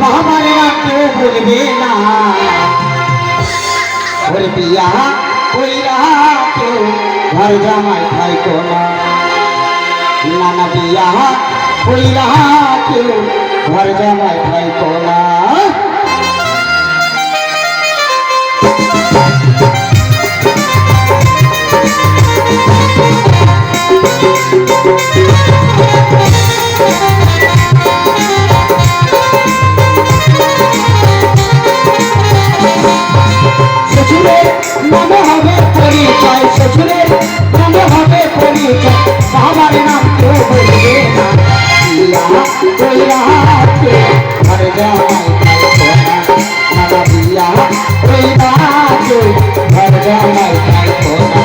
আমার না কেউ বলবে না ওরে বিয়া কইরা কেউ ঘর জামাই থাইকো না নানা বিয়া কইরা কেউ ঘর জামাই থাইকো না শ্বশুরের নামে হবে পরিচয় শ্বশুরের নামে হবে পরিচয় বাবার নাম কেউ বলবে না বিয়া কইরা ঘর জামাই থাইকো না নানা বিয়া কইরা কেউ ঘর জামাই থাইকো না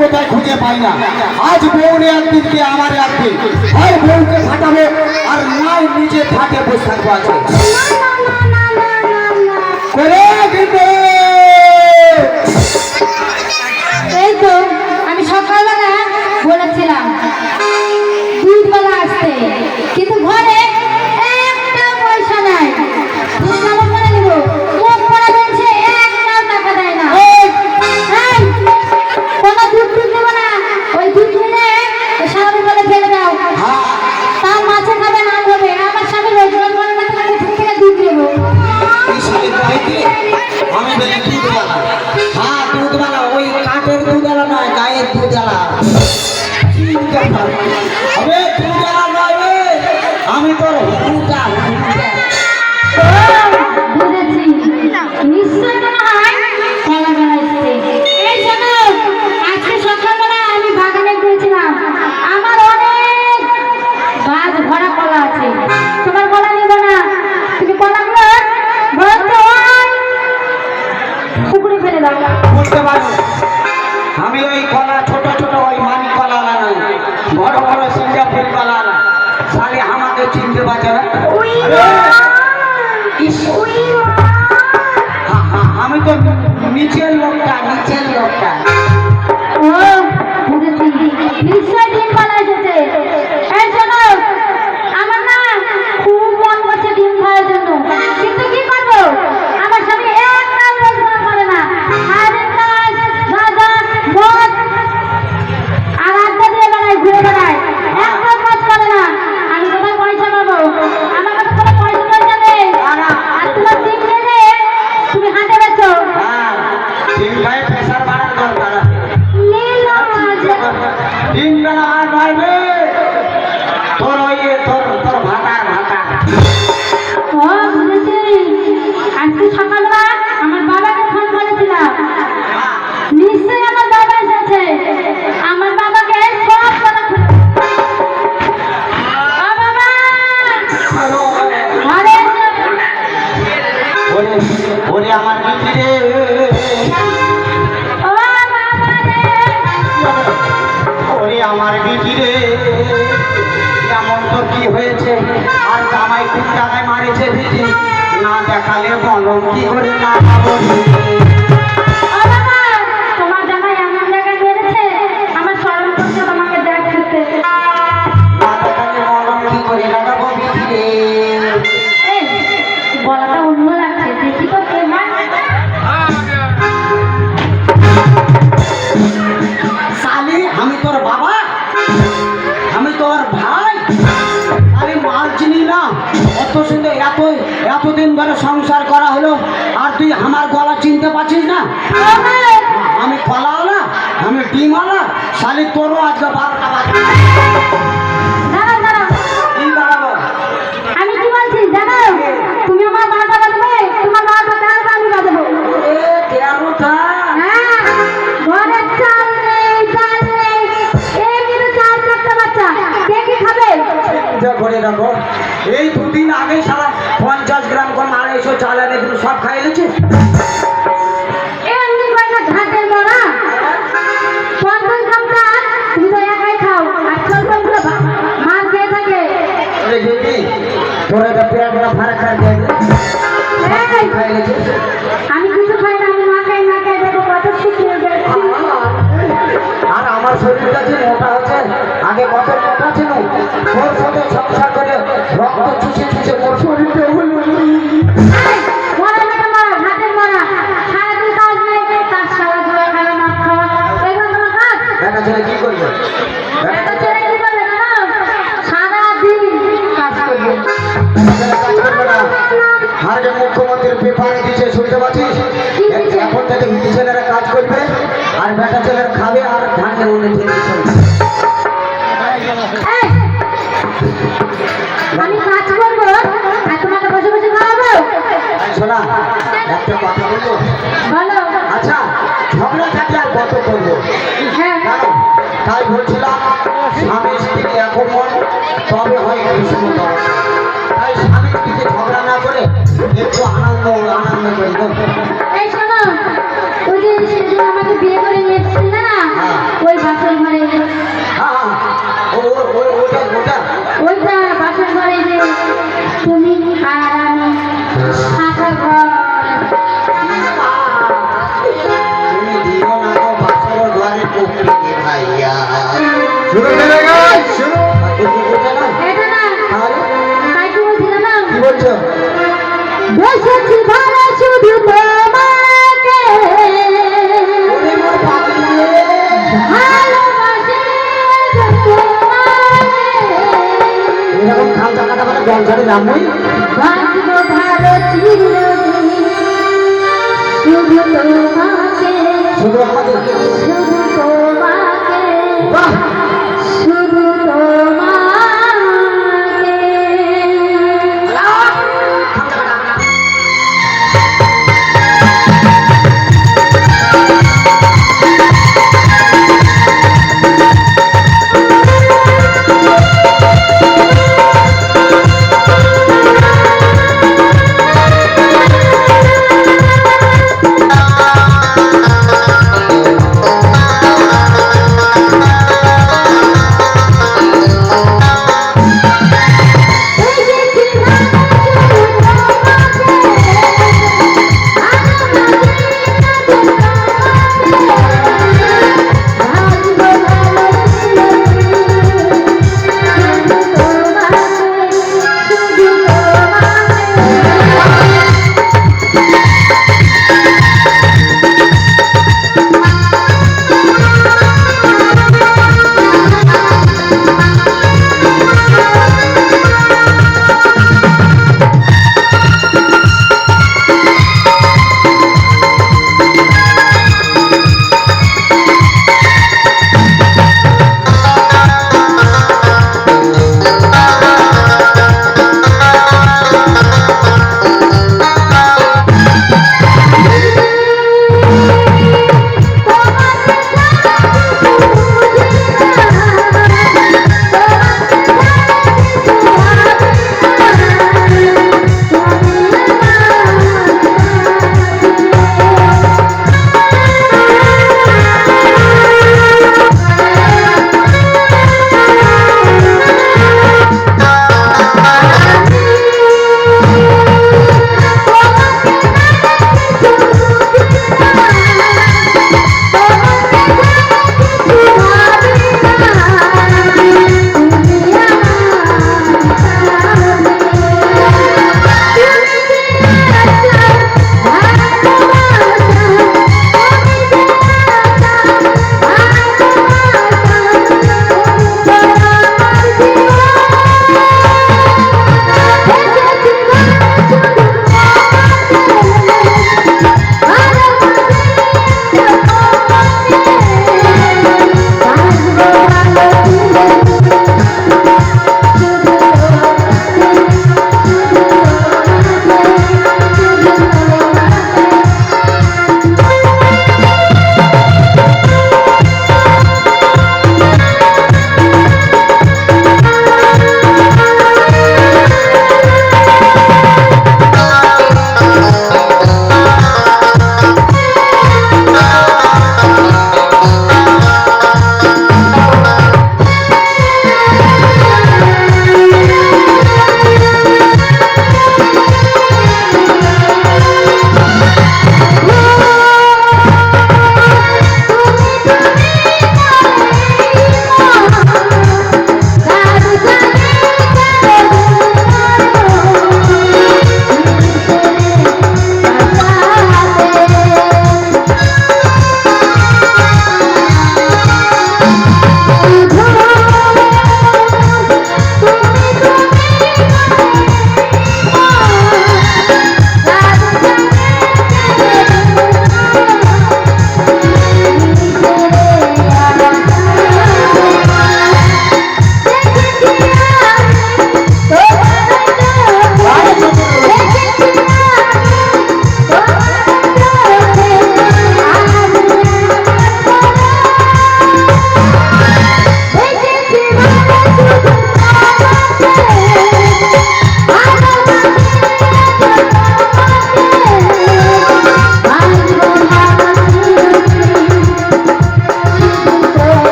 কোথায় খুঁজে পাই না আজ বউরে একদিন কে আমার একদিন হয় বউকে ফাটাবো আর নাই নিজে ফাটে বসে থাকবো আছে এই তো আমি সকালবেলা বলেছিলাম দুধবেলা আসতে কিন্তু ঘরে একটা পয়সা নাই করে নিব মুখ পড়া বলছে একটাও টাকা দেয় না কোনো দুধ দেবো না ওই দুধ নিলে সামনে বলে ফেলে দাও তার মাছে খাবে না হবে আমার সাথে রোজগার করে না তোমাকে থেকে দুধ দেবো আমি বলি দুধওয়ালা হ্যাঁ দুধওয়ালা ওই কাঠের দুধওয়ালা নয় গায়ের দুধওয়ালা হবে দুধওয়ালা নয় আমি তোর হুটা নিশ্চয় মনে হয় কলা বেড়াইছে এই শোনো আজকে সকালবেলা আমি বাগানে গিয়েছিলাম আমার অনেক গাছ ভরা কলা আছে তোমার কলা নিব না তুমি কলাগুলো ভরতে হয় পুকুরে ফেলে দাও বুঝতে পারো আমি ওই কলা ছোট ছোট ওই মানি কলা নয় বড় বড় সিঙ্গাপুর কলা না সালে আমাকে চিনতে পারছে না আমি তো নিচের লোকটা ও বুঝেছি নিশ্চয় ডিম কলা এসেছে এই শোনো আমার না খুব মন করছে ডিম খাওয়ার জন্য কিন্তু কি করবো আমার স্বামী একটা রোজগার করে না সারাদিন কাজ গাঁজা মদ আর আড্ডা দিয়ে বেড়ায় ঘুরে বেড়ায় একটা কাজ করে না আমি কোথায় পয়সা পাবো আমার কাছে কোনো পয়সা নেই আর তোমার ডিম খেলে তুমি হাতে বেছো ডিম খায় প্রেশার বাড়ার দরকার মারেছে দিদি, না দেখালে বলম কি করে না বলি। ও বাবা, তোমার জামাই এমন জায়গায় মেরেছে, আমার শরম করছে তোমাকে দেখতে। না দেখালে বলম কি করে লাগাবো বিধি রে। এই গলাটা অন্য লাগছে, দেখি তো কে হয়। শালি আমি তোর বাবা, আমি তোর ভাই, আরে মাল চিনি না। এত সুন্দর এতদিন ধরে সংসার করা হলো, আর তুই আমার গলা চিনতে পারছিস না? আমি কলাওয়ালা, আমি ডিমওয়ালা, শালি তোরও আজকে 12টা বাজে। দাঁড়াও দাঁড়াও, কি দাঁড়াবো? আমি কি বলছি জানো? তুমি আমার বারোটা বাজবে, তোমার বারোটা 13টা আমি বাজবো। এ 13টা? হ্যাঁ, ঘরের চাল নেই, ডাল নেই, এই কিন্তু 4-4টা বাচ্চা, কে কি খাবে? যা করে রাখো। এই দুদিন আগে সারা 50 গ্রাম করে 250 চাল এনে দিল, সব খাই এনেছে। এমনি কয়টা ঘাটের মরা 50 গ্রাম চাল তুমি তো একাই খাও, আর চলগুলো মার খেয়ে থাকে। এই দিদি তোরা তো পেটটা ফারাক করে দেয়। এই, খাই এনেছে। আমি কিছু খাই না, আমি না খাই দেখো কত শুকিয়ে যাচ্ছি। আর আমার শরীরটা যে মোটা হচ্ছে, আগে কত মোটা ছিল, তোর সাথে সংসার করে রক্ত চুষে চুষে মোর শরীরটা হলো। এই, মরা বেটা মরা, ঘাটের মরা, সারাদিন কাজ নেই, তার সারা জোয়া খাওয়া মদ খাওয়া, এগুলো তোমার কাজ? বেটা ছেলে কি করবে? এটা ছেড়ে কি করবে জানো? সারাদিন কাজ করবে। বেটা ছেলে কাজ করবে না। আর যে মুখ্যমন্ত্রীর পেপারে দিচ্ছে শুনতে পাচ্ছিস? কি দিচ্ছে? এখন থেকে ছেলেরা কাজ করবে, আর বেটা ছেলেরা খাবে, আর ধানের উন্নতি করবে। এই, আমি কাজ করবো আর তোমাকে বসে বসে খাওয়াবো? শোনা, একটা কথা বলবো? বলো। আচ্ছা, ঝগড়া থাকলে আর কত করবো? হ্যাঁ, জানো, তাই বলছিলাম স্বামী স্ত্রী এক মন, তবে হয় কৃষ্ণতর। তাই স্বামী স্ত্রীকে ঝগড়া না করে একটু আনন্দ করি তো। এই শোনো, ওই যে সেদিন আমাকে বিয়ে করে নিয়ে এসেছিলে না, ওই বাসর ঘরে, হ্যাঁ, ওটা ওইটা বাসর ঘরে যে তুমি আর আমি থাকা ঘর। তুমি দিও না গো বাসর ঘরে পুকুরে ভাইয়া। শুরু করে গেল শুরু। এটা না, তাই কি বলছি জানো? কি বলছো? বসেছি ভালো শুধু তোমাকে, ওরে মোর পাগলি রে। ভালোবাসি তোমাকে, এরকম খাল চাকাটা মানে জল ছাড়ে নামই। বাঁচবো ভালো চিরদিন শুধু তোমাকে, শুধু আমাদের শুধু তোমাকে, বাহ, শুধু তোমাকে।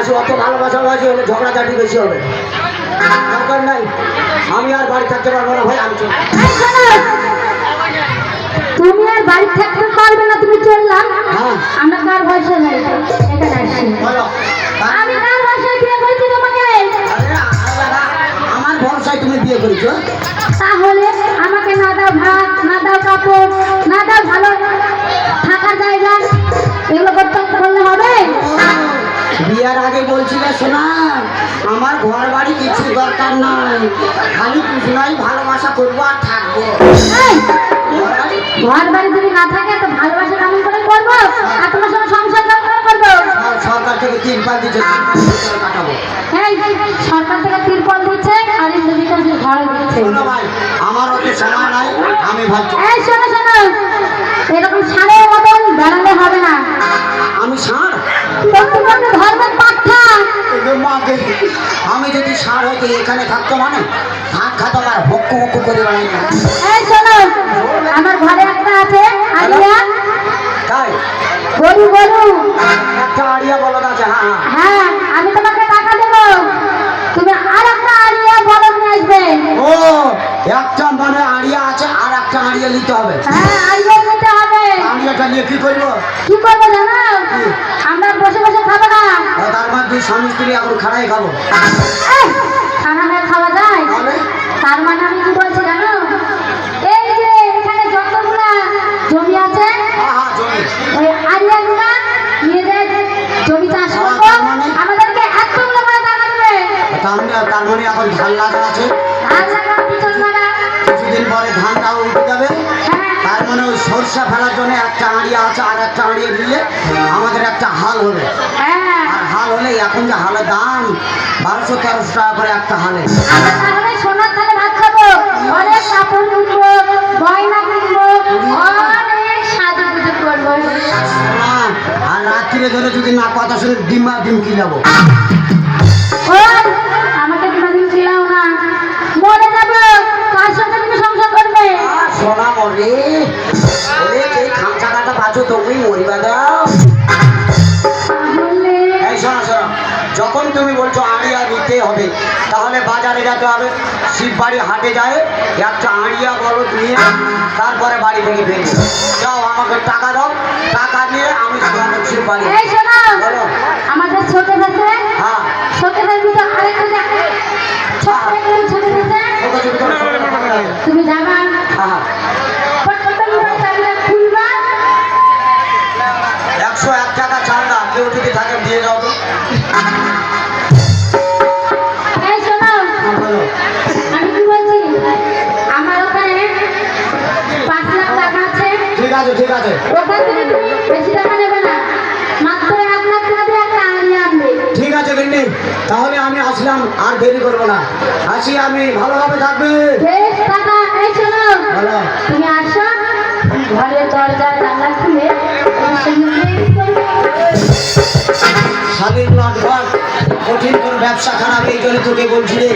ভালোবাসি, অত ভালোবাসি হলে ঝগড়াঝাটি বেশি হবে। দরকার নাই, আমি আর বাড়ি থাকতে পারবো না ভাই, আমি চলে যাবো। এই শোনো, তুমি আর বাড়ি থাকতে পারবে না, তুমি চললাম। হ্যাঁ। আমরা কার বয়সে যাই এখানে আসছি? বলো। আমি কার বয়সে বিয়ে করেছি তোমাকে? আমার ভরসায় তুমি বিয়ে করেছো? তাহলে আমাকে না দাও ভাত, না দাও কাপড়, না দাও ভালো থাকার জায়গা, এগুলো করলে হবে? বিয়ার আগে বলছিলে শোনা, আমার ঘর বাড়ি কিছু দরকার নাই, খালি কুসুনাই ভালোবাসা করবো আর থাকবো। এই, ঘর বাড়ি যদি না থাকে তো ভালোবাসা কেমন করে করবো? আর তোমার সঙ্গে সংসার কেমন করে করবো? সরকার থেকে 3 পাল দিচ্ছে, কাটাবো। এই, সরকার থেকে তিরপল দিচ্ছে আর ইন্দ্রজিৎ ঘর দিচ্ছে। শোনো ভাই, আমার অত সময় নাই, আমি ভাবছি। এই শোনো শোনো, এরকম সারের মতন বেড়ালে হবে না। আমি ষাঁড়? তোমাকে ধর্মের পাঠা। আমি যদি ষাঁড় হইতে এখানে থাকতো মানে ভাত খাতো আর হক্কু হক্কু করে বেড়াই না। এই শোনো, আমার ঘরে একটা আছে আলিয়া, তাই গরু গরু। একটা আড়িয়া বলদ আছে। হ্যাঁ হ্যাঁ, আমি তোমাকে টাকা দেবো, তুমি আর একটা আলিয়া বলদ নিয়ে আসবে। ও, একটা মানে আড়িয়া আছে আর একটা আড়িয়া নিতে হবে। হ্যাঁ, আলিয়া নিতে হবে। আড়িয়াটা নিয়ে কি করবো? কি করবো জানো? আমরা বসে বসে খাবো না, তার মানে 2 স্বামী স্ত্রী এখন খাড়াই খাবো। এই, খানা হয়ে খাওয়া যায়? তাহলে তার মানে আমি কি বলছি জানো, এই যে এখানে যতগুলা জমি আছে হ্যাঁ জমি। ওই আরিয়াগুলা নিজেদের জমি চাষ করবো, আমাদেরকে এতগুলো করে টাকা দেবে। তার মানে এখন ধান লাগা আছে, ধান লাগানো পিছন মারা। কিছুদিন পরে ধানটাও উঠে যাবে। হ্যাঁ, তার মানে ওই সরষা ফেলার জন্য একটা আড়িয়া আছে, আর একটা আড়িয়া দিলে আমাদের একটা হাল হবে। হ্যাঁ, আর হাল হলে এখন যে হালের দাম 1200-1300 টাকা করে একটা হালে। আমরা তাহলে সোনার থালে ভাত খাবো, অনেক কাপড় কিনবো, গয়না কিনবো, অনেক সাজুগুজু করবো। আর রাত্রিরে ধরে যদি না কথা শুনে ডিম কি যাবো। ওই, আমাকে কোনোদিন ছিলাও না, মরে যাবো, কার সঙ্গে তুমি সংসার করবে? সোনা মরে ওরে, যে খামচা কাটা বাঁচো তুমি মরিবা দাও। তাহলে এই শোনো শোনো, যখন তুমি বলছো আড়িয়া নিতে হবে, তাহলে বাজারে যেতে হবে, শিববাড়ি হাটে যায় একটা আড়িয়া বলো নিয়ে তারপরে বাড়ি থেকে বেরিয়ে যাও। আমাকে টাকা দাও, টাকা নিয়ে আমি যাবো শিববাড়ি। এই শোনো, বলো। আমাদের ছোটে আছে, হ্যাঁ, ছোটে ভিতরে আরেকটা ছোট আছে, ছোট ছোট করে ছোট ছোট করে। তুমি যাবা, হ্যাঁ, পটপট করে চাবিটা খুলবা, 101 টাকা চাঁদা, কেউ যদি থাকে দিয়ে যাও তো। এই শোনো, হ্যাঁ, বলো। আমি কি বলছি, আমার ওখানে 5 লাখ টাকা আছে, ঠিক আছে ঠিক আছে ওখান থেকে তুমি বেশি টাকা নেবে না, মাত্র 1 লাখ টাকা দিয়ে একটা আনি আনবে। ঠিক আছে গিন্নি, তাহলে আমি আসলাম, আর দেরি করবো না, আসি আমি, ভালোভাবে থাকবে। বেশ টাকা। এই শোনো, ভালো। তুমি আসো, ঘরের দরজা জানলা খুলে ওর সঙ্গে প্রেম করবে। স্বাধীন লটঘট কঠিন করে ব্যবসা খারাপ, এই জন্য তোকে বলছি রে,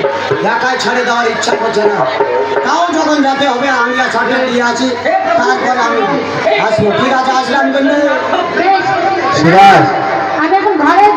একাই ছেড়ে দেওয়ার ইচ্ছা করছে না। তাও যখন যেতে হবে আমি আর ছাড়ে দিয়ে আছি, তারপরে আমি আসবো। ঠিক আছে, আসলাম গিন্নি। বেশ, সুভাষ। আমি এখন ঘরের